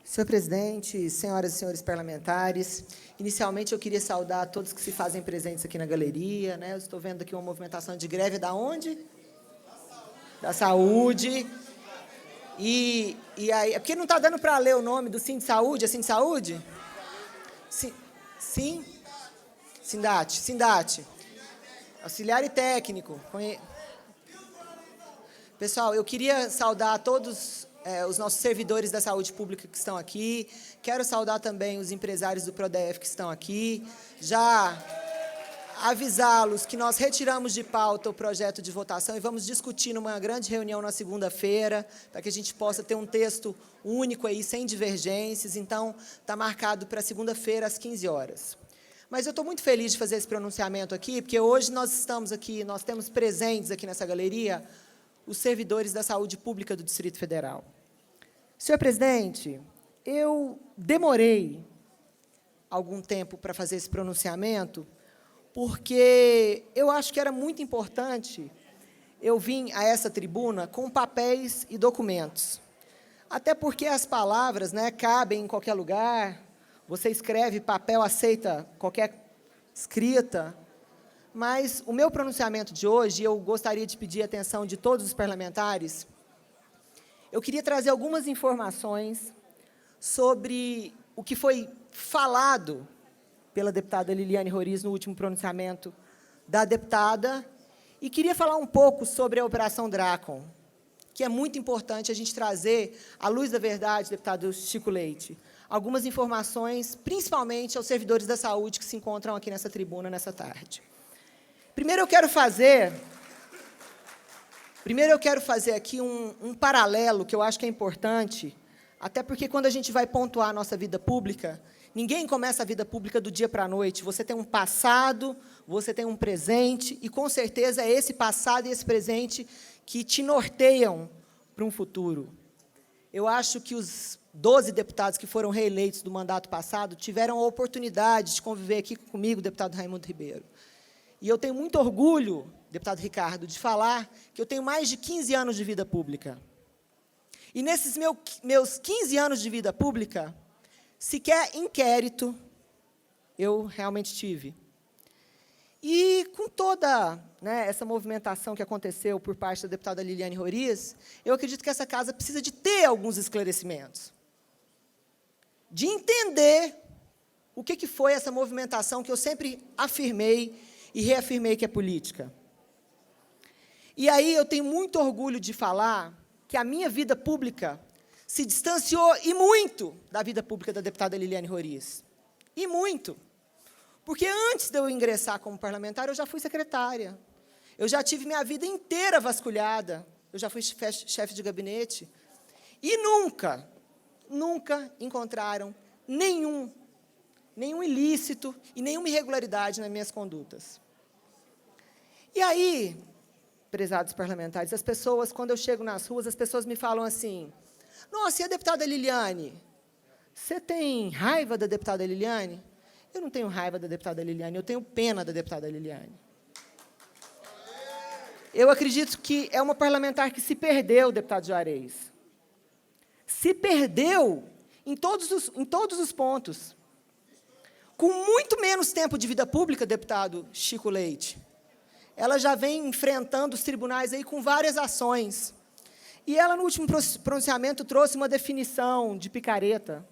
Senhor presidente, senhoras e senhores parlamentares, inicialmente eu queria saudar todos que se fazem presentes aqui na galeria, né? Eu estou vendo aqui uma movimentação de greve da onde? Da saúde. E aí, é porque não está dando para ler o nome do Sim de Saúde, é Sim de Saúde? Sim? Sindate. Auxiliar e técnico. Pessoal, eu queria saudar todos os nossos servidores da saúde pública que estão aqui. Quero saudar também os empresários do Prodef que estão aqui. Já avisá-los que nós retiramos de pauta o projeto de votação e vamos discutir numa grande reunião na segunda-feira, para que a gente possa ter um texto único aí, sem divergências. Então, está marcado para segunda-feira, às 15 horas. Mas eu estou muito feliz de fazer esse pronunciamento aqui, porque hoje nós estamos aqui, nós temos presentes aqui nessa galeria os servidores da saúde pública do Distrito Federal. Senhor presidente, eu demorei algum tempo para fazer esse pronunciamento, porque eu acho que era muito importante eu vir a essa tribuna com papéis e documentos. Até porque as palavras, né, cabem em qualquer lugar, você escreve, papel aceita qualquer escrita, mas o meu pronunciamento de hoje, eu gostaria de pedir a atenção de todos os parlamentares. Eu queria trazer algumas informações sobre o que foi falado pela deputada Liliane Roriz no último pronunciamento da deputada, e queria falar um pouco sobre a Operação Drácon, que é muito importante a gente trazer, à luz da verdade, deputado Chico Leite, algumas informações, principalmente aos servidores da saúde que se encontram aqui nessa tribuna nessa tarde. Primeiro eu quero fazer aqui um paralelo que eu acho que é importante, até porque quando a gente vai pontuar a nossa vida pública, ninguém começa a vida pública do dia para a noite. Você tem um passado, você tem um presente, e, com certeza, é esse passado e esse presente que te norteiam para um futuro. Eu acho que os 12 deputados que foram reeleitos do mandato passado tiveram a oportunidade de conviver aqui comigo, deputado Raimundo Ribeiro. E eu tenho muito orgulho, deputado Ricardo, de falar que eu tenho mais de 15 anos de vida pública. E, nesses meus 15 anos de vida pública, sequer inquérito eu realmente tive. E, com toda, né, essa movimentação que aconteceu por parte da deputada Liliane Roriz, eu acredito que essa casa precisa de ter alguns esclarecimentos, de entender o que foi essa movimentação que eu sempre afirmei e reafirmei que é política. E aí eu tenho muito orgulho de falar que a minha vida pública se distanciou, e muito, da vida pública da deputada Liliane Roriz. E muito. Porque antes de eu ingressar como parlamentar, eu já fui secretária. Eu já tive minha vida inteira vasculhada. Eu já fui chefe de gabinete. E nunca encontraram nenhum ilícito e nenhuma irregularidade nas minhas condutas. E aí, prezados parlamentares, as pessoas, quando eu chego nas ruas, as pessoas me falam assim: nossa, e a deputada Liliane? Você tem raiva da deputada Liliane? Eu não tenho raiva da deputada Liliane, eu tenho pena da deputada Liliane. Eu acredito que é uma parlamentar que se perdeu, deputado Juarez. Se perdeu em todos os pontos. Com muito menos tempo de vida pública, deputado Chico Leite, ela já vem enfrentando os tribunais aí com várias ações. E ela, no último pronunciamento, trouxe uma definição de picareta.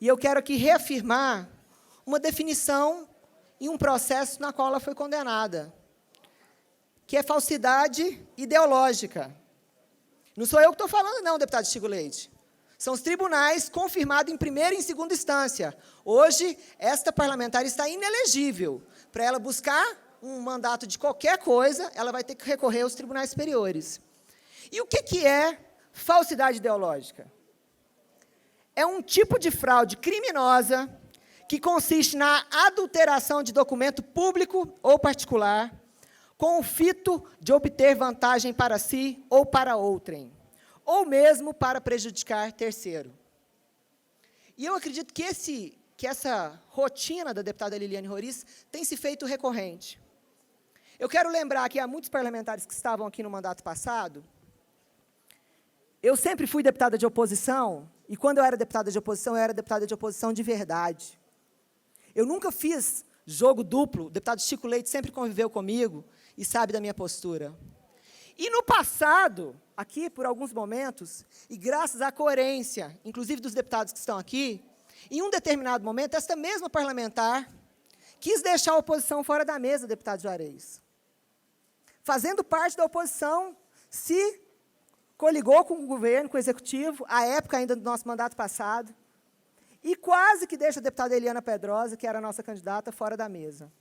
E eu quero aqui reafirmar uma definição em um processo na qual ela foi condenada, que é falsidade ideológica. Não sou eu que estou falando, não, deputado Chico Leite. São os tribunais confirmados em primeira e em segunda instância. Hoje, esta parlamentar está inelegível. Para ela buscar um mandato de qualquer coisa, ela vai ter que recorrer aos tribunais superiores. E o que é falsidade ideológica? É um tipo de fraude criminosa que consiste na adulteração de documento público ou particular com o fito de obter vantagem para si ou para outrem, ou mesmo para prejudicar terceiro. E eu acredito que essa rotina da deputada Liliane Roriz tem se feito recorrente. Eu quero lembrar que há muitos parlamentares que estavam aqui no mandato passado. Eu sempre fui deputada de oposição, E quando eu era deputada de oposição de verdade. Eu nunca fiz jogo duplo, o deputado Chico Leite sempre conviveu comigo e sabe da minha postura. E no passado, aqui por alguns momentos, e graças à coerência, inclusive dos deputados que estão aqui, em um determinado momento, esta mesma parlamentar quis deixar a oposição fora da mesa, deputado Juarez. Fazendo parte da oposição, se coligou com o governo, com o executivo, à época ainda do nosso mandato passado, e quase que deixa a deputada Eliana Pedrosa, que era a nossa candidata, fora da mesa.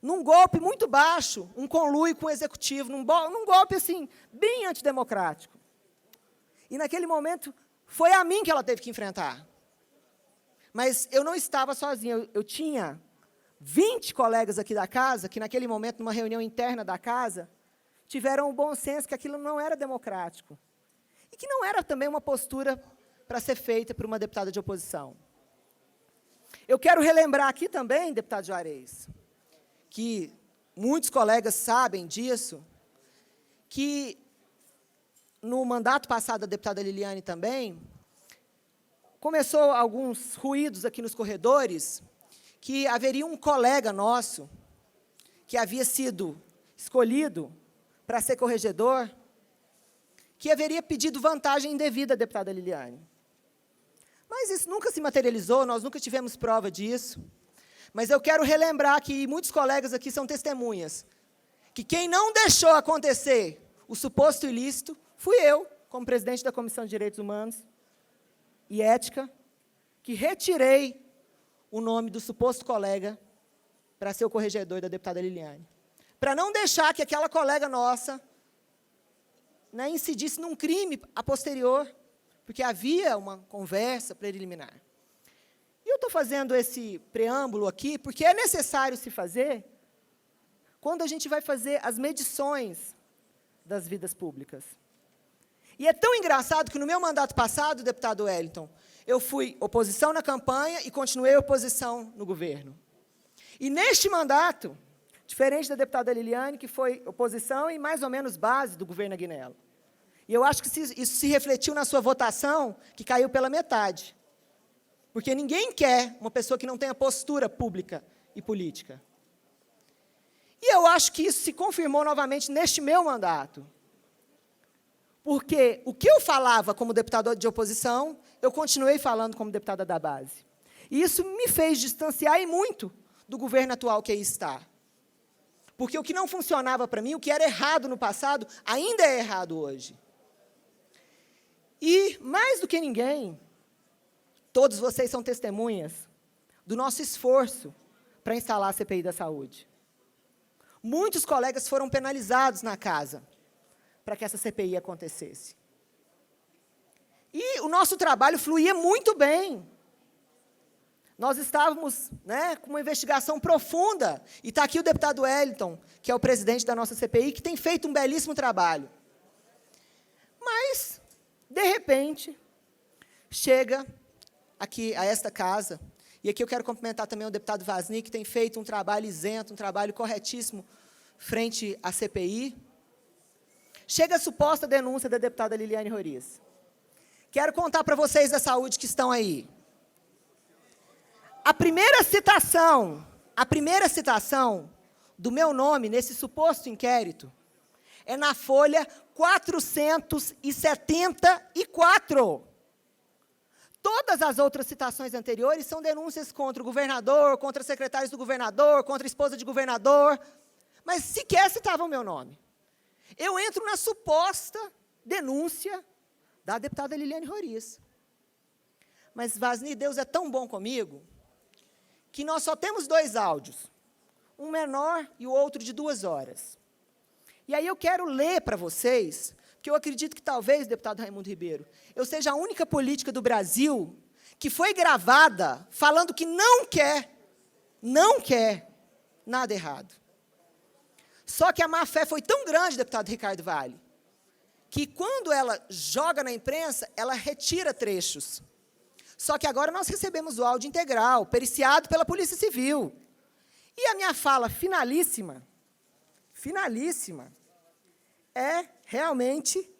Num golpe muito baixo, um conluio com o executivo, num golpe assim, bem antidemocrático. E, naquele momento, foi a mim que ela teve que enfrentar. Mas eu não estava sozinha, eu tinha 20 colegas aqui da casa, que, naquele momento, numa reunião interna da casa, tiveram o bom senso que aquilo não era democrático. E que não era também uma postura para ser feita por uma deputada de oposição. Eu quero relembrar aqui também, deputado Juarez, que muitos colegas sabem disso, que no mandato passado da deputada Liliane também, começou alguns ruídos aqui nos corredores, que haveria um colega nosso, que havia sido escolhido para ser corregedor, que haveria pedido vantagem indevida à deputada Liliane. Mas isso nunca se materializou, nós nunca tivemos prova disso. Mas eu quero relembrar que muitos colegas aqui são testemunhas, que quem não deixou acontecer o suposto ilícito fui eu, como presidente da Comissão de Direitos Humanos e Ética, que retirei o nome do suposto colega para ser o corregedor da deputada Liliane. Para não deixar que aquela colega nossa, né, incidisse num crime a posterior, porque havia uma conversa preliminar. E eu estou fazendo esse preâmbulo aqui porque é necessário se fazer quando a gente vai fazer as medições das vidas públicas. E é tão engraçado que, no meu mandato passado, deputado Wellington, eu fui oposição na campanha e continuei oposição no governo. E, neste mandato, diferente da deputada Liliane, que foi oposição e mais ou menos base do governo Aguinello. E eu acho que isso se refletiu na sua votação, que caiu pela metade. Porque ninguém quer uma pessoa que não tenha postura pública e política. E eu acho que isso se confirmou novamente neste meu mandato. Porque o que eu falava como deputada de oposição, eu continuei falando como deputada da base. E isso me fez distanciar e muito do governo atual que aí está. Porque o que não funcionava para mim, o que era errado no passado, ainda é errado hoje. E, mais do que ninguém, todos vocês são testemunhas do nosso esforço para instalar a CPI da saúde. Muitos colegas foram penalizados na casa para que essa CPI acontecesse. E o nosso trabalho fluía muito bem. Nós estávamos, né, com uma investigação profunda, e está aqui o deputado Wellington, que é o presidente da nossa CPI, que tem feito um belíssimo trabalho. Mas, de repente, chega aqui a esta casa, e aqui eu quero cumprimentar também o deputado Vasni, que tem feito um trabalho isento, um trabalho corretíssimo frente à CPI. Chega a suposta denúncia da deputada Liliane Roriz. Quero contar para vocês da saúde que estão aí. A primeira citação do meu nome nesse suposto inquérito é na folha 474. Todas as outras citações anteriores são denúncias contra o governador, contra secretários do governador, contra a esposa de governador, mas sequer citavam o meu nome. Eu entro na suposta denúncia da deputada Liliane Roriz. Mas, Vasni, Deus é tão bom comigo, que nós só temos 2 áudios, um menor e o outro de 2 horas. E aí eu quero ler para vocês, porque eu acredito que talvez, deputado Raimundo Ribeiro, eu seja a única política do Brasil que foi gravada falando que não quer nada errado. Só que a má-fé foi tão grande, deputado Ricardo Vale, que quando ela joga na imprensa, ela retira trechos. Só que agora nós recebemos o áudio integral, periciado pela Polícia Civil. E a minha fala finalíssima, é realmente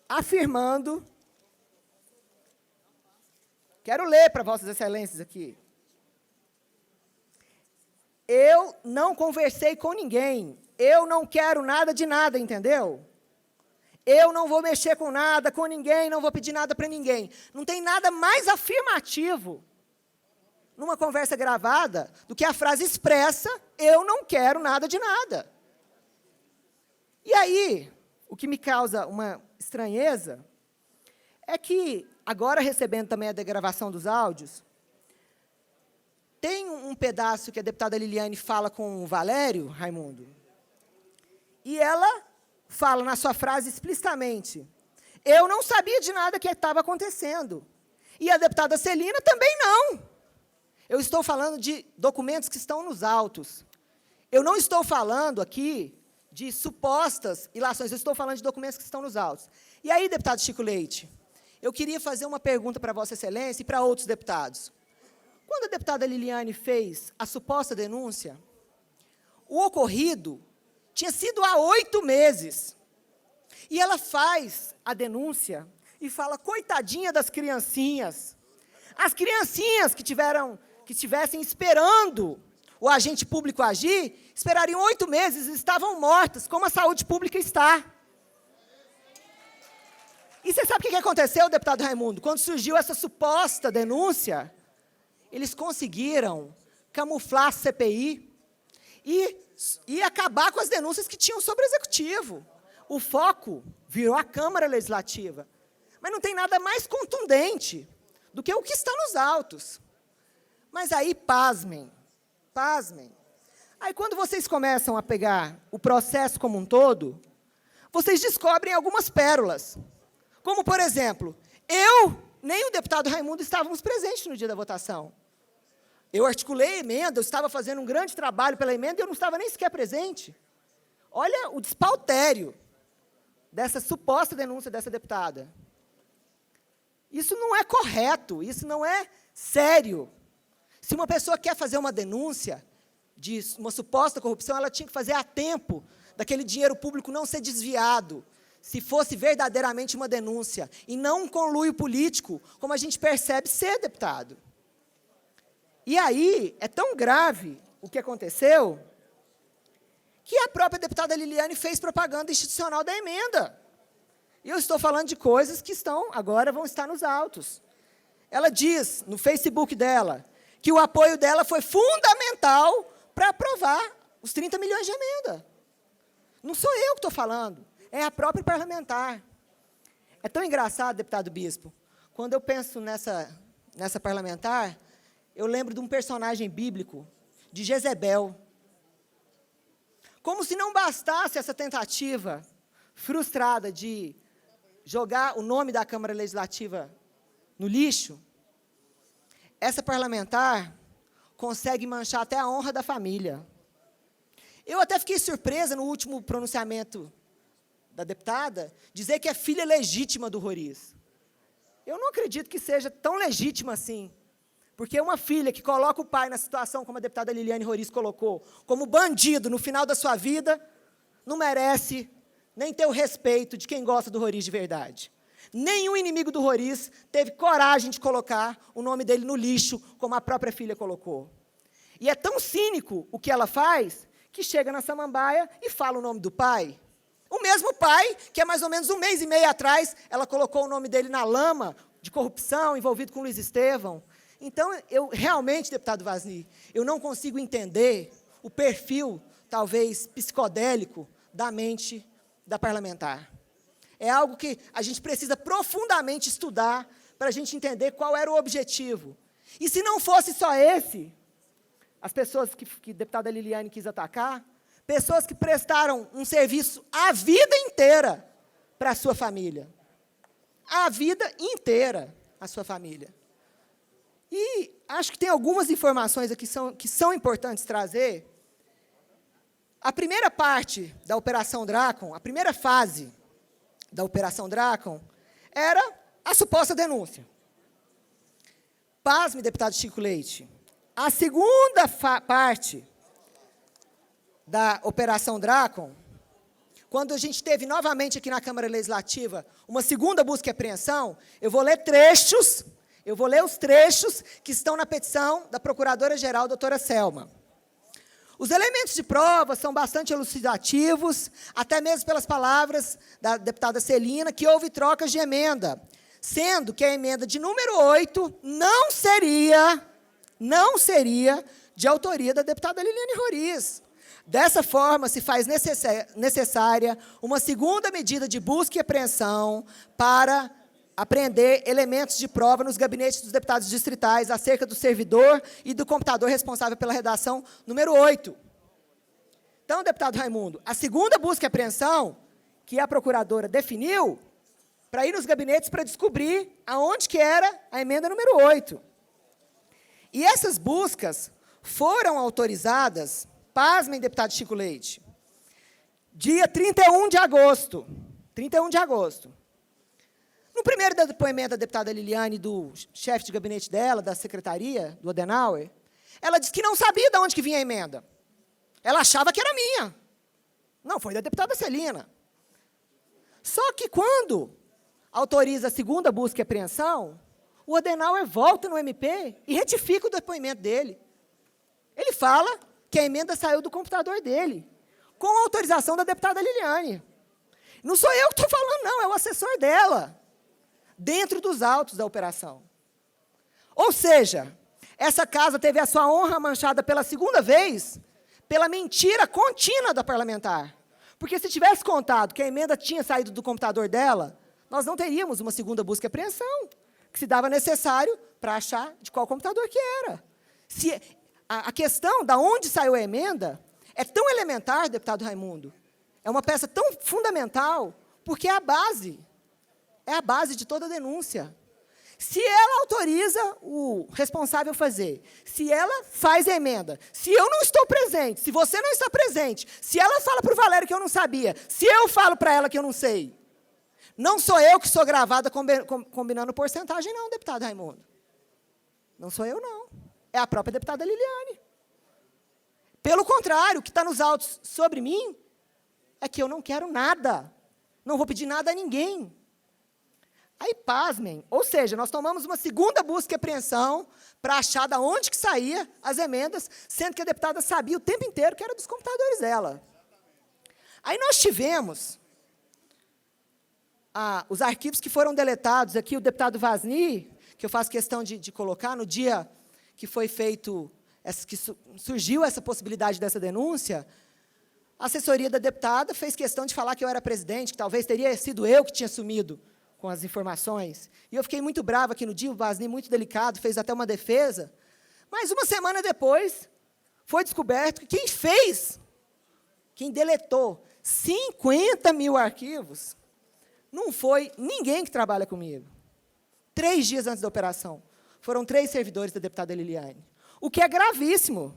afirmando Quero ler para Vossas Excelências aqui. Eu não conversei com ninguém. Eu não quero nada de nada, entendeu? Eu não vou mexer com nada, com ninguém, não vou pedir nada para ninguém. Não tem nada mais afirmativo numa conversa gravada do que a frase expressa, eu não quero nada de nada. E aí, o que me causa uma estranheza é que, agora recebendo também a degravação dos áudios, tem um pedaço que a deputada Liliane fala com o Valério, Raimundo, e ela fala na sua frase explicitamente, eu não sabia de nada que estava acontecendo. E a deputada Celina também não. Eu estou falando de documentos que estão nos autos. Eu não estou falando aqui de supostas ilações, eu estou falando de documentos que estão nos autos. E aí, deputado Chico Leite, eu queria fazer uma pergunta para Vossa Excelência e para outros deputados. Quando a deputada Liliane fez a suposta denúncia, o ocorrido tinha sido há 8 meses. E ela faz a denúncia e fala, coitadinha das criancinhas. As criancinhas que estivessem esperando o agente público agir, esperariam 8 meses e estavam mortas, como a saúde pública está. E você sabe o que aconteceu, deputado Raimundo? Quando surgiu essa suposta denúncia, eles conseguiram camuflar a CPI e acabar com as denúncias que tinham sobre o Executivo. O foco virou a Câmara Legislativa. Mas não tem nada mais contundente do que o que está nos autos. Mas aí, pasmem. Aí, quando vocês começam a pegar o processo como um todo, vocês descobrem algumas pérolas. Como, por exemplo, nem o deputado Raimundo estávamos presentes no dia da votação. Eu articulei a emenda, eu estava fazendo um grande trabalho pela emenda e eu não estava nem sequer presente. Olha o despautério dessa suposta denúncia dessa deputada. Isso não é correto, isso não é sério. Se uma pessoa quer fazer uma denúncia de uma suposta corrupção, ela tinha que fazer a tempo daquele dinheiro público não ser desviado, se fosse verdadeiramente uma denúncia, e não um conluio político, como a gente percebe ser, deputado. E aí, é tão grave o que aconteceu, que a própria deputada Liliane fez propaganda institucional da emenda. E eu estou falando de coisas que agora vão estar nos autos. Ela diz, no Facebook dela, que o apoio dela foi fundamental para aprovar os 30 milhões de emenda. Não sou eu que estou falando, é a própria parlamentar. É tão engraçado, deputado Bispo, quando eu penso nessa parlamentar, eu lembro de um personagem bíblico, de Jezebel. Como se não bastasse essa tentativa frustrada de jogar o nome da Câmara Legislativa no lixo, essa parlamentar consegue manchar até a honra da família. Eu até fiquei surpresa no último pronunciamento da deputada, dizer que é filha legítima do Roriz. Eu não acredito que seja tão legítima assim, porque uma filha que coloca o pai na situação como a deputada Liliane Roriz colocou, como bandido no final da sua vida, não merece nem ter o respeito de quem gosta do Roriz de verdade. Nenhum inimigo do Roriz teve coragem de colocar o nome dele no lixo, como a própria filha colocou. E é tão cínico o que ela faz, que chega na samambaia e fala o nome do pai. O mesmo pai, que há mais ou menos 1 mês e meio atrás, ela colocou o nome dele na lama de corrupção, envolvido com Luiz Estevão. Então, eu realmente, deputado Wasni, eu não consigo entender o perfil, talvez, psicodélico da mente da parlamentar. É algo que a gente precisa profundamente estudar para a gente entender qual era o objetivo. E se não fosse só esse, as pessoas que a deputada Liliane quis atacar, pessoas que prestaram um serviço a vida inteira para a sua família. A vida inteira a sua família. E acho que tem algumas informações aqui que são importantes trazer. A primeira parte da Operação Drácon, a primeira fase da Operação Drácon, era a suposta denúncia. Pasme, deputado Chico Leite, a segunda parte da Operação Drácon, quando a gente teve novamente aqui na Câmara Legislativa uma segunda busca e apreensão, eu vou ler trechos, Eu vou ler os trechos que estão na petição da Procuradora-Geral, doutora Selma. Os elementos de prova são bastante elucidativos, até mesmo pelas palavras da deputada Celina, que houve trocas de emenda, sendo que a emenda de número 8 não seria de autoria da deputada Liliane Roriz. Dessa forma, se faz necessária uma segunda medida de busca e apreensão para apreender elementos de prova nos gabinetes dos deputados distritais acerca do servidor e do computador responsável pela redação número 8. Então, deputado Raimundo, a segunda busca e apreensão que a procuradora definiu para ir nos gabinetes para descobrir aonde que era a emenda número 8. E essas buscas foram autorizadas, pasmem, deputado Chico Leite, dia 31 de agosto. 31 de agosto. No primeiro depoimento da deputada Liliane, do chefe de gabinete dela, da secretaria, do Adenauer, ela disse que não sabia de onde que vinha a emenda. Ela achava que era minha. Não, foi da deputada Celina. Só que quando autoriza a segunda busca e apreensão, o Adenauer volta no MP e retifica o depoimento dele. Ele fala que a emenda saiu do computador dele, com a autorização da deputada Liliane. Não sou eu que estou falando, não, é o assessor dela, dentro dos autos da operação. Ou seja, essa casa teve a sua honra manchada pela segunda vez, pela mentira contínua da parlamentar. Porque se tivesse contado que a emenda tinha saído do computador dela, nós não teríamos uma segunda busca e apreensão, que se dava necessário para achar de qual computador que era. Se a questão de onde saiu a emenda é tão elementar, deputado Raimundo, é uma peça tão fundamental, porque é a base de toda a denúncia. Se ela autoriza o responsável a fazer, se ela faz a emenda, se eu não estou presente, se você não está presente, se ela fala para o Valério que eu não sabia, se eu falo para ela que eu não sei, não sou eu que sou gravada combinando porcentagem, não, deputado Raimundo. Não sou eu, não. É a própria deputada Liliane. Pelo contrário, o que está nos autos sobre mim é que eu não quero nada. Não vou pedir nada a ninguém. Aí, pasmem, ou seja, nós tomamos uma segunda busca e apreensão para achar de onde que saía as emendas, sendo que a deputada sabia o tempo inteiro que era dos computadores dela. Aí nós tivemos os arquivos que foram deletados, aqui o deputado Vasni, que eu faço questão de colocar, no dia que foi feito, que surgiu essa possibilidade dessa denúncia, a assessoria da deputada fez questão de falar que eu era presidente, que talvez teria sido eu que tinha sumido com as informações. E eu fiquei muito brava aqui no dia, o Vasni, muito delicado, fez até uma defesa. Mas, uma semana depois, foi descoberto que quem deletou 50 mil arquivos, não foi ninguém que trabalha comigo. 3 dias antes da operação, foram 3 servidores da deputada Liliane. O que é gravíssimo.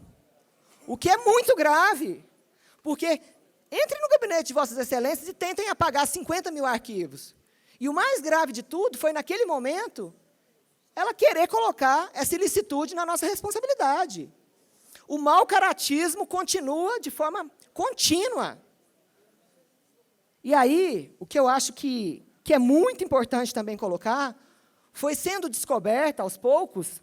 O que é muito grave. Porque entrem no gabinete de Vossas Excelências e tentem apagar 50 mil arquivos. E o mais grave de tudo foi, naquele momento, ela querer colocar essa ilicitude na nossa responsabilidade. O mau caratismo continua de forma contínua. E aí, o que eu acho que é muito importante também colocar, foi sendo descoberta, aos poucos,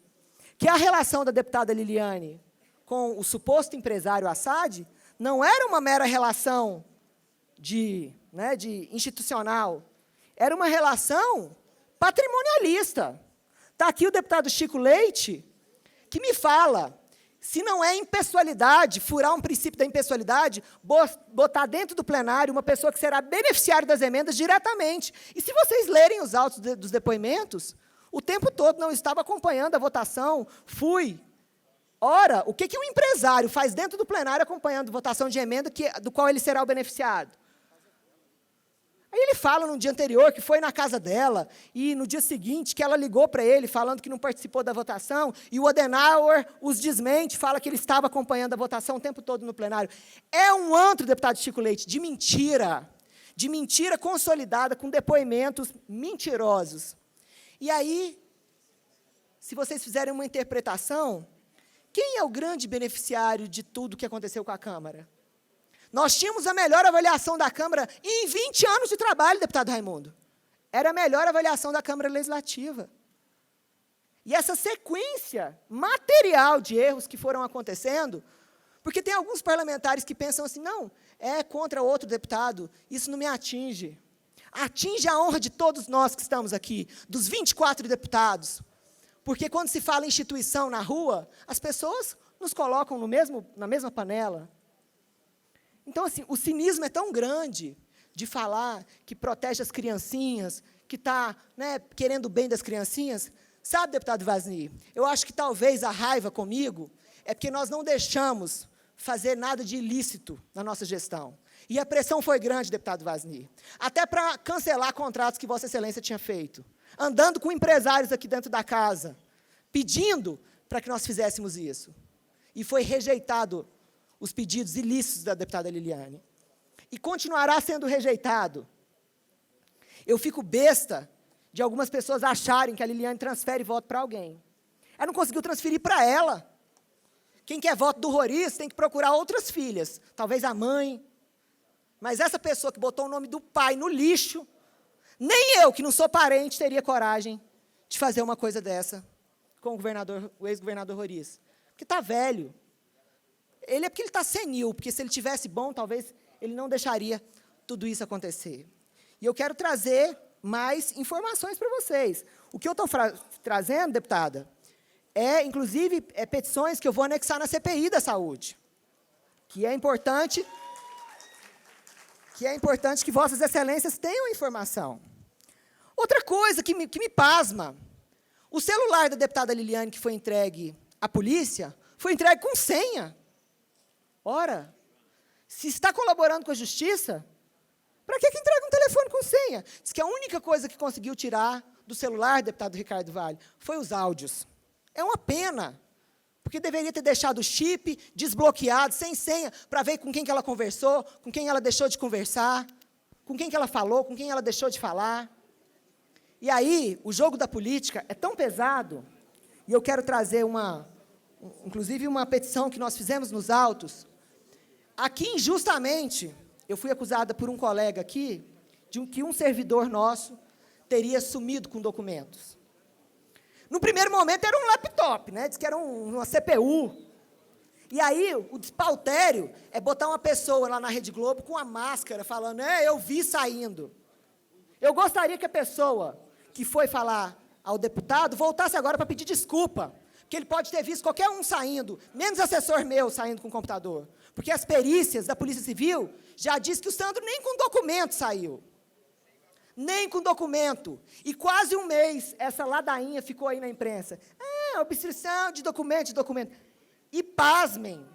que a relação da deputada Liliane com o suposto empresário Assad não era uma mera relação de institucional, era uma relação patrimonialista. Está aqui o deputado Chico Leite, que me fala, se não é impessoalidade, furar um princípio da impessoalidade, botar dentro do plenário uma pessoa que será beneficiária das emendas diretamente. E se vocês lerem os autos dos depoimentos, o tempo todo não estava acompanhando a votação, fui. Ora, o que o empresário faz dentro do plenário acompanhando a votação de emenda do qual ele será o beneficiado? Aí ele fala no dia anterior que foi na casa dela, e no dia seguinte que ela ligou para ele, falando que não participou da votação, e o Adenauer os desmente, fala que ele estava acompanhando a votação o tempo todo no plenário. É um antro, deputado Chico Leite, de mentira consolidada, com depoimentos mentirosos. E aí, se vocês fizerem uma interpretação, quem é o grande beneficiário de tudo o que aconteceu com a Câmara? Nós tínhamos a melhor avaliação da Câmara em 20 anos de trabalho, deputado Raimundo. Era a melhor avaliação da Câmara Legislativa. E essa sequência material de erros que foram acontecendo, porque tem alguns parlamentares que pensam assim, não, é contra outro deputado, isso não me atinge. Atinge a honra de todos nós que estamos aqui, dos 24 deputados. Porque quando se fala em instituição na rua, as pessoas nos colocam na mesma panela. Então, assim, o cinismo é tão grande de falar que protege as criancinhas, que está, né, querendo o bem das criancinhas. Sabe, deputado Vasni, eu acho que talvez a raiva comigo é porque nós não deixamos fazer nada de ilícito na nossa gestão. E a pressão foi grande, deputado Vasni, até para cancelar contratos que Vossa Excelência tinha feito, andando com empresários aqui dentro da casa, pedindo para que nós fizéssemos isso. E foi rejeitado os pedidos ilícitos da deputada Liliane. E continuará sendo rejeitado. Eu fico besta de algumas pessoas acharem que a Liliane transfere voto para alguém. Ela não conseguiu transferir para ela. Quem quer voto do Roriz tem que procurar outras filhas, talvez a mãe. Mas essa pessoa que botou o nome do pai no lixo, nem eu, que não sou parente, teria coragem de fazer uma coisa dessa com o ex-governador Roriz. Porque está velho. Ele é porque ele está senil, porque se ele tivesse bom, talvez ele não deixaria tudo isso acontecer. E eu quero trazer mais informações para vocês. O que eu estou trazendo, deputada, inclusive, petições que eu vou anexar na CPI da saúde, que é importante que Vossas Excelências tenham informação. Outra coisa que me pasma, o celular da deputada Liliane, que foi entregue à polícia, foi entregue com senha. Ora, se está colaborando com a justiça, para que entrega um telefone com senha? Diz que a única coisa que conseguiu tirar do celular, deputado Ricardo Vale, foi os áudios. É uma pena, porque deveria ter deixado o chip desbloqueado, sem senha, para ver com quem que ela conversou, com quem ela deixou de conversar, com quem que ela falou, com quem ela deixou de falar. E aí, o jogo da política é tão pesado, e eu quero trazer inclusive uma petição que nós fizemos nos autos. Aqui, injustamente, eu fui acusada por um colega aqui, de que um servidor nosso teria sumido com documentos. No primeiro momento, era um laptop, né? Diz que era uma CPU. E aí, o despautério é botar uma pessoa lá na Rede Globo com a máscara, falando, eu vi saindo. Eu gostaria que a pessoa que foi falar ao deputado voltasse agora para pedir desculpa, porque ele pode ter visto qualquer um saindo, menos assessor meu saindo com o computador. Porque as perícias da Polícia Civil já diz que o Sandro nem com documento saiu. Nem com documento. E quase um mês, essa ladainha ficou aí na imprensa. Obstrução de documento, E pasmem.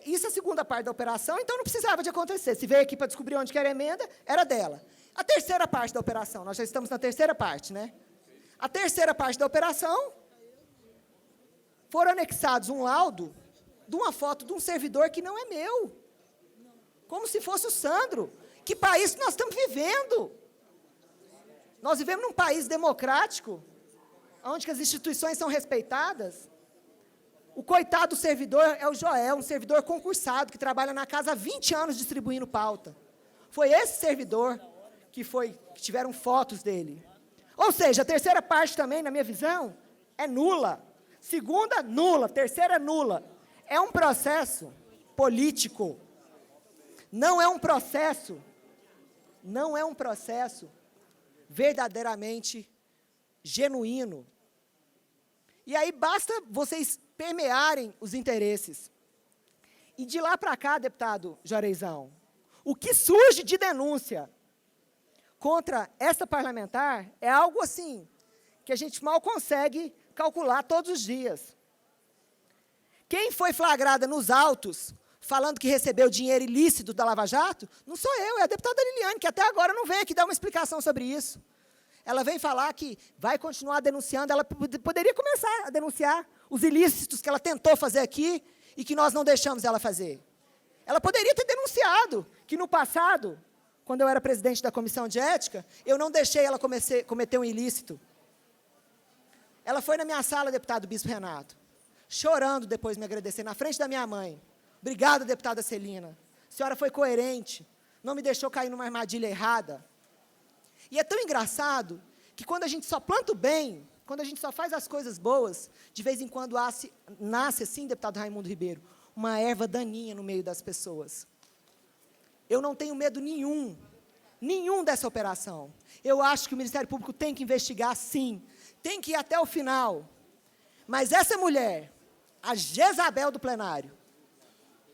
Isso é a segunda parte da operação, então não precisava de acontecer. Se veio aqui para descobrir onde que era a emenda, era dela. A terceira parte da operação, nós já estamos na terceira parte, né? A terceira parte da operação, foram anexados um laudo de uma foto de um servidor que não é meu. Como se fosse o Sandro. Que país nós estamos vivendo? Nós vivemos num país democrático, onde as instituições são respeitadas. O coitado do servidor é o Joel, um servidor concursado, que trabalha na casa há 20 anos distribuindo pauta. Foi esse servidor que tiveram fotos dele. Ou seja, a terceira parte também, na minha visão, é nula. Segunda, nula. Terceira, nula. É um processo político. Não é um processo verdadeiramente genuíno. E aí basta vocês permearem os interesses. E de lá para cá, deputado Joreizão, o que surge de denúncia contra essa parlamentar é algo assim, que a gente mal consegue calcular todos os dias. Quem foi flagrada nos autos, falando que recebeu dinheiro ilícito da Lava Jato, não sou eu, é a deputada Liliane, que até agora não veio aqui dar uma explicação sobre isso. Ela vem falar que vai continuar denunciando, ela poderia começar a denunciar os ilícitos que ela tentou fazer aqui e que nós não deixamos ela fazer. Ela poderia ter denunciado que, no passado, quando eu era presidente da Comissão de Ética, eu não deixei ela cometer um ilícito. Ela foi na minha sala, deputado Bispo Renato, chorando depois me agradecer, na frente da minha mãe. Obrigada, deputada Celina. A senhora foi coerente, não me deixou cair numa armadilha errada. E é tão engraçado que quando a gente só planta o bem, quando a gente só faz as coisas boas, de vez em quando nasce assim, deputado Raimundo Ribeiro, uma erva daninha no meio das pessoas. Eu não tenho medo nenhum dessa operação. Eu acho que o Ministério Público tem que investigar, sim, tem que ir até o final. Mas essa mulher, a Jezabel do plenário,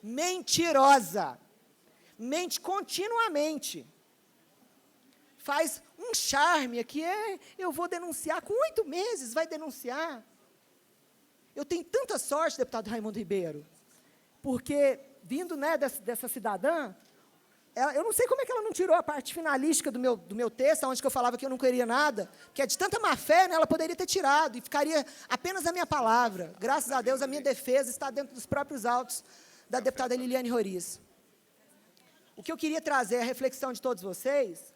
mentirosa, mente continuamente, faz um charme aqui, eu vou denunciar, com 8 meses vai denunciar. Eu tenho tanta sorte, deputado Raimundo Ribeiro, porque, vindo, né, dessa cidadã, eu não sei como é que ela não tirou a parte finalística do meu texto, onde que eu falava que eu não queria nada, que é de tanta má fé, né, ela poderia ter tirado, e ficaria apenas a minha palavra. Graças a Deus, a minha defesa está dentro dos próprios autos da deputada Liliane Roriz. O que eu queria trazer, a reflexão de todos vocês,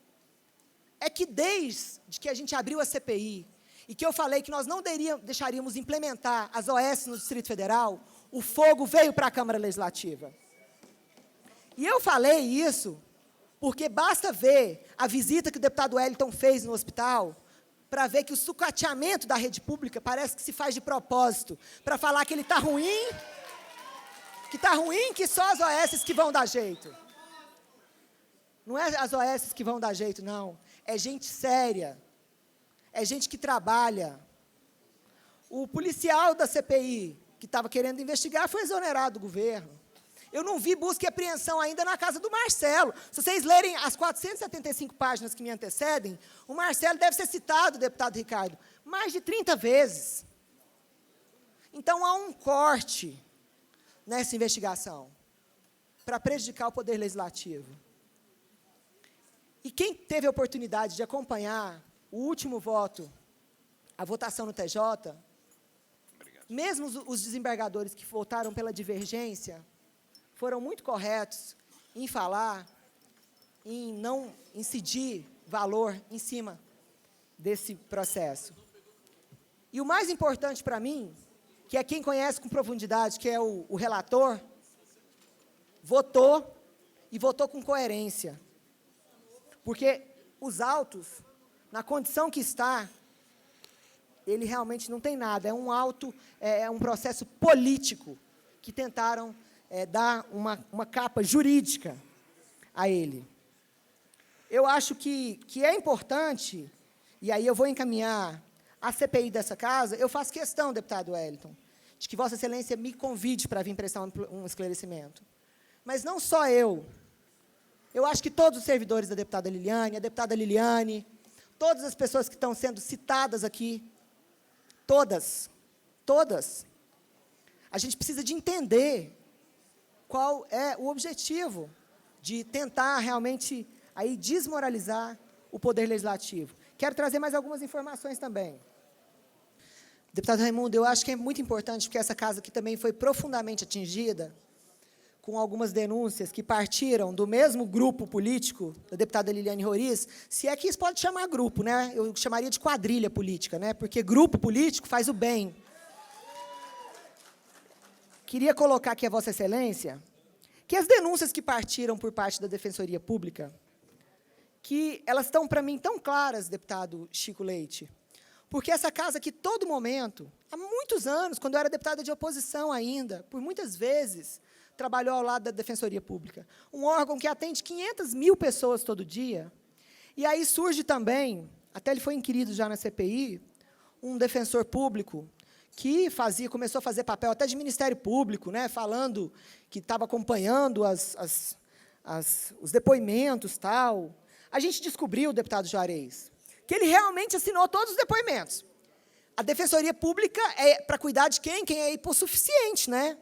é que desde que a gente abriu a CPI, e que eu falei que nós não deixaríamos implementar as OS no Distrito Federal, o fogo veio para a Câmara Legislativa. E eu falei isso porque basta ver a visita que o deputado Wellington fez no hospital para ver que o sucateamento da rede pública parece que se faz de propósito, para falar que ele está ruim, que só as OS que vão dar jeito. Não é as OS que vão dar jeito, não. É gente séria, é gente que trabalha. O policial da CPI, que estava querendo investigar, foi exonerado do governo. Eu não vi busca e apreensão ainda na casa do Marcelo. Se vocês lerem as 475 páginas que me antecedem, o Marcelo deve ser citado, deputado Ricardo, mais de 30 vezes. Então, há um corte nessa investigação para prejudicar o Poder Legislativo. E quem teve a oportunidade de acompanhar o último voto, a votação no TJ, mesmo os desembargadores que votaram pela divergência, foram muito corretos em falar, em não incidir valor em cima desse processo. E o mais importante para mim, que é quem conhece com profundidade, que é o relator, votou, e votou com coerência. Porque os autos, na condição que está, ele realmente não tem nada, é um auto, é um processo político que tentaram dar uma capa jurídica a ele. Eu acho que é importante, e aí eu vou encaminhar a CPI dessa casa, eu faço questão, deputado Wellington, de que Vossa Excelência me convide para vir prestar um esclarecimento. Mas não só eu acho que todos os servidores da deputada Liliane, a deputada Liliane, todas as pessoas que estão sendo citadas aqui, todas, a gente precisa de entender qual é o objetivo de tentar realmente aí desmoralizar o Poder Legislativo. Quero trazer mais algumas informações também. Deputado Raimundo, eu acho que é muito importante, porque essa casa aqui também foi profundamente atingida com algumas denúncias que partiram do mesmo grupo político da deputada Liliane Roriz, se é que isso pode chamar grupo, né? Eu chamaria de quadrilha política, né? Porque grupo político faz o bem. Queria colocar aqui a Vossa Excelência que as denúncias que partiram por parte da Defensoria Pública, que elas estão, para mim, tão claras, deputado Chico Leite, porque essa casa que, todo momento, há muitos anos, quando eu era deputada de oposição ainda, por muitas vezes, trabalhou ao lado da Defensoria Pública, um órgão que atende 500 mil pessoas todo dia, e aí surge também, até ele foi inquirido já na CPI, um defensor público que começou a fazer papel até de Ministério Público, né, falando que estava acompanhando os depoimentos, tal. A gente descobriu, deputado Juarez, que ele realmente assinou todos os depoimentos. A Defensoria Pública é para cuidar de quem? Quem é hipossuficiente, né?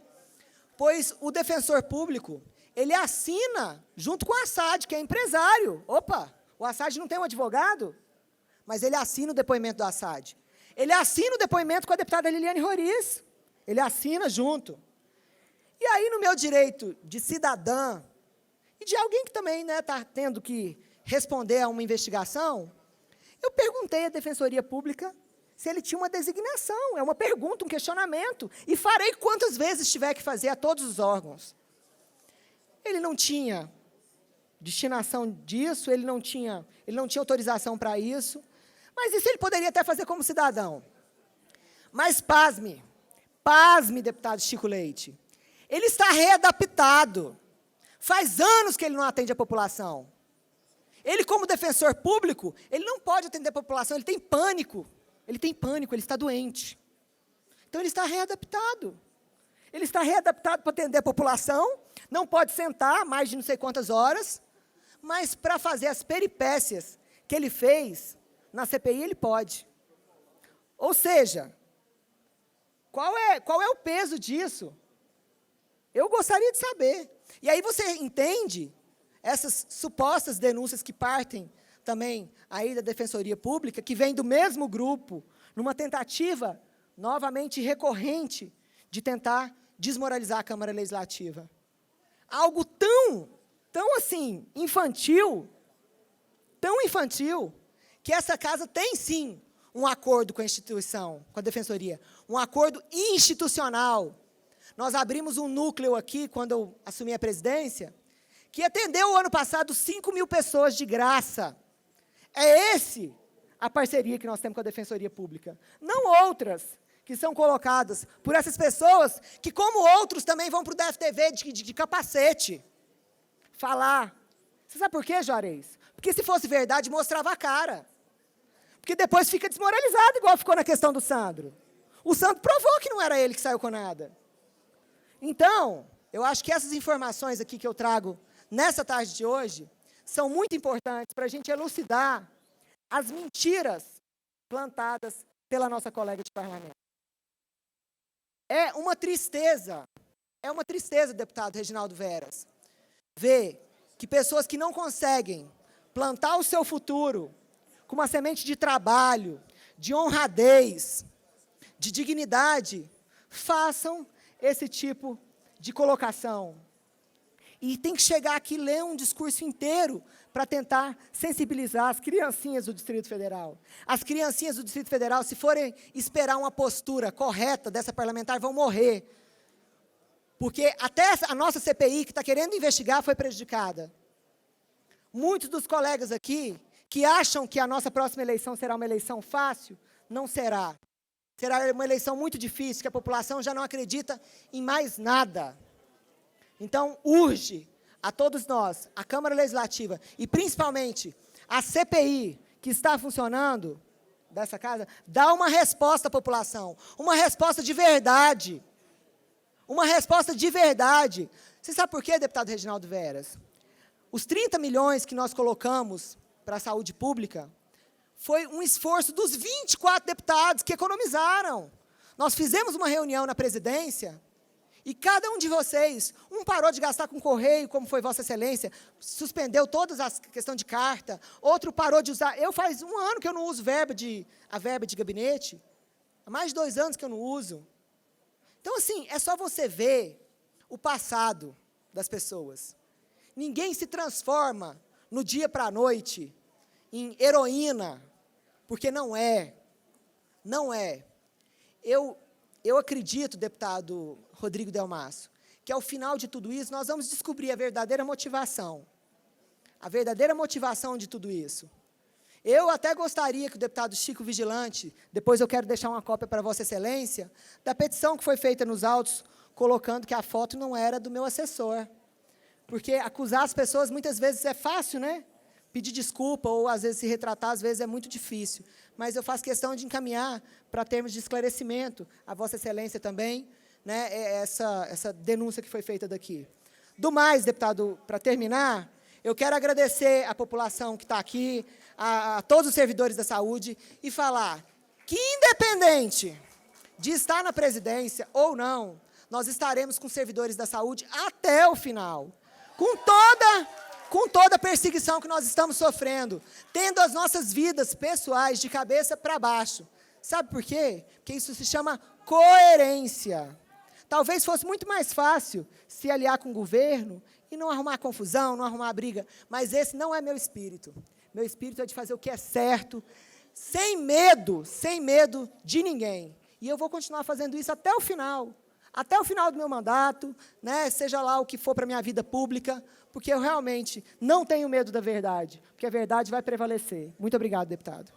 Pois o defensor público, ele assina junto com o Assad, que é empresário. Opa, o Assad não tem um advogado? Mas ele assina o depoimento do Assad. Ele assina o depoimento com a deputada Liliane Roriz. Ele assina junto. E aí, no meu direito de cidadã, e de alguém que também está tendo que responder a uma investigação, eu perguntei à Defensoria Pública se ele tinha uma designação. É uma pergunta, um questionamento. E farei quantas vezes tiver que fazer a todos os órgãos. Ele não tinha destinação disso, ele não tinha autorização para isso. Mas isso ele poderia até fazer como cidadão. Mas pasme, pasme, deputado Chico Leite. Ele está readaptado. Faz anos que ele não atende a população. Ele, como defensor público, ele não pode atender a população, ele tem pânico. Ele tem pânico, ele está doente. Então, ele está readaptado. Ele está readaptado para atender a população, não pode sentar mais de não sei quantas horas, mas para fazer as peripécias que ele fez na CPI, ele pode. Ou seja, qual é o peso disso? Eu gostaria de saber. E aí você entende essas supostas denúncias que partem também aí da Defensoria Pública, que vem do mesmo grupo, numa tentativa novamente recorrente de tentar desmoralizar a Câmara Legislativa. Algo tão assim, infantil, que essa casa tem, sim, um acordo com a instituição, com a Defensoria, um acordo institucional. Nós abrimos um núcleo aqui, quando eu assumi a presidência, que atendeu o ano passado 5.000 pessoas de graça. É esse a parceria que nós temos com a Defensoria Pública. Não outras que são colocadas por essas pessoas que, como outros, também vão para o DFTV de capacete falar. Você sabe por quê, Juarez? Porque se fosse verdade, mostrava a cara. Porque depois fica desmoralizado, igual ficou na questão do Sandro. O Sandro provou que não era ele que saiu com nada. Então, eu acho que essas informações aqui que eu trago nessa tarde de hoje são muito importantes para a gente elucidar as mentiras plantadas pela nossa colega de parlamento. É uma tristeza, deputado Reginaldo Veras, ver que pessoas que não conseguem plantar o seu futuro com uma semente de trabalho, de honradez, de dignidade, façam esse tipo de colocação. E tem que chegar aqui e ler um discurso inteiro para tentar sensibilizar as criancinhas do Distrito Federal. As criancinhas do Distrito Federal, se forem esperar uma postura correta dessa parlamentar, vão morrer. Porque até a nossa CPI, que está querendo investigar, foi prejudicada. Muitos dos colegas aqui, que acham que a nossa próxima eleição será uma eleição fácil, não será. Será uma eleição muito difícil, que a população já não acredita em mais nada. Então, urge a todos nós, a Câmara Legislativa, e principalmente a CPI, que está funcionando, dessa casa, dá uma resposta à população, uma resposta de verdade. Uma resposta de verdade. Você sabe por quê, deputado Reginaldo Veras? Os 30 milhões que nós colocamos para a saúde pública foi um esforço dos 24 deputados que economizaram. Nós fizemos uma reunião na presidência e cada um de vocês, um parou de gastar com correio, como foi Vossa Excelência, suspendeu todas as questões de carta, outro parou de usar. Eu faz 1 ano que eu não uso a verba de gabinete, há mais de 2 anos que eu não uso. Então, assim, é só você ver o passado das pessoas. Ninguém se transforma no dia para a noite em heroína, porque não é. Não é. Eu acredito, deputado Rodrigo Delmasso, que ao final de tudo isso, nós vamos descobrir a verdadeira motivação. A verdadeira motivação de tudo isso. Eu até gostaria que o deputado Chico Vigilante, depois eu quero deixar uma cópia para Vossa Excelência, da petição que foi feita nos autos, colocando que a foto não era do meu assessor. Porque acusar as pessoas, muitas vezes, é fácil, né? Pedir desculpa, ou, às vezes, se retratar, às vezes, é muito difícil. Mas eu faço questão de encaminhar para termos de esclarecimento a Vossa Excelência também, né, essa denúncia que foi feita daqui. Do mais, deputado, para terminar, eu quero agradecer à população que está aqui, a todos os servidores da saúde, e falar que, independente de estar na presidência ou não, nós estaremos com servidores da saúde até o final, com toda a perseguição que nós estamos sofrendo, tendo as nossas vidas pessoais de cabeça para baixo. Sabe por quê? Porque isso se chama coerência. Talvez fosse muito mais fácil se aliar com o governo e não arrumar confusão, não arrumar briga, mas esse não é meu espírito. Meu espírito é de fazer o que é certo, sem medo de ninguém. E eu vou continuar fazendo isso até o final do meu mandato, né, seja lá o que for para a minha vida pública, porque eu realmente não tenho medo da verdade, porque a verdade vai prevalecer. Muito obrigado, deputado.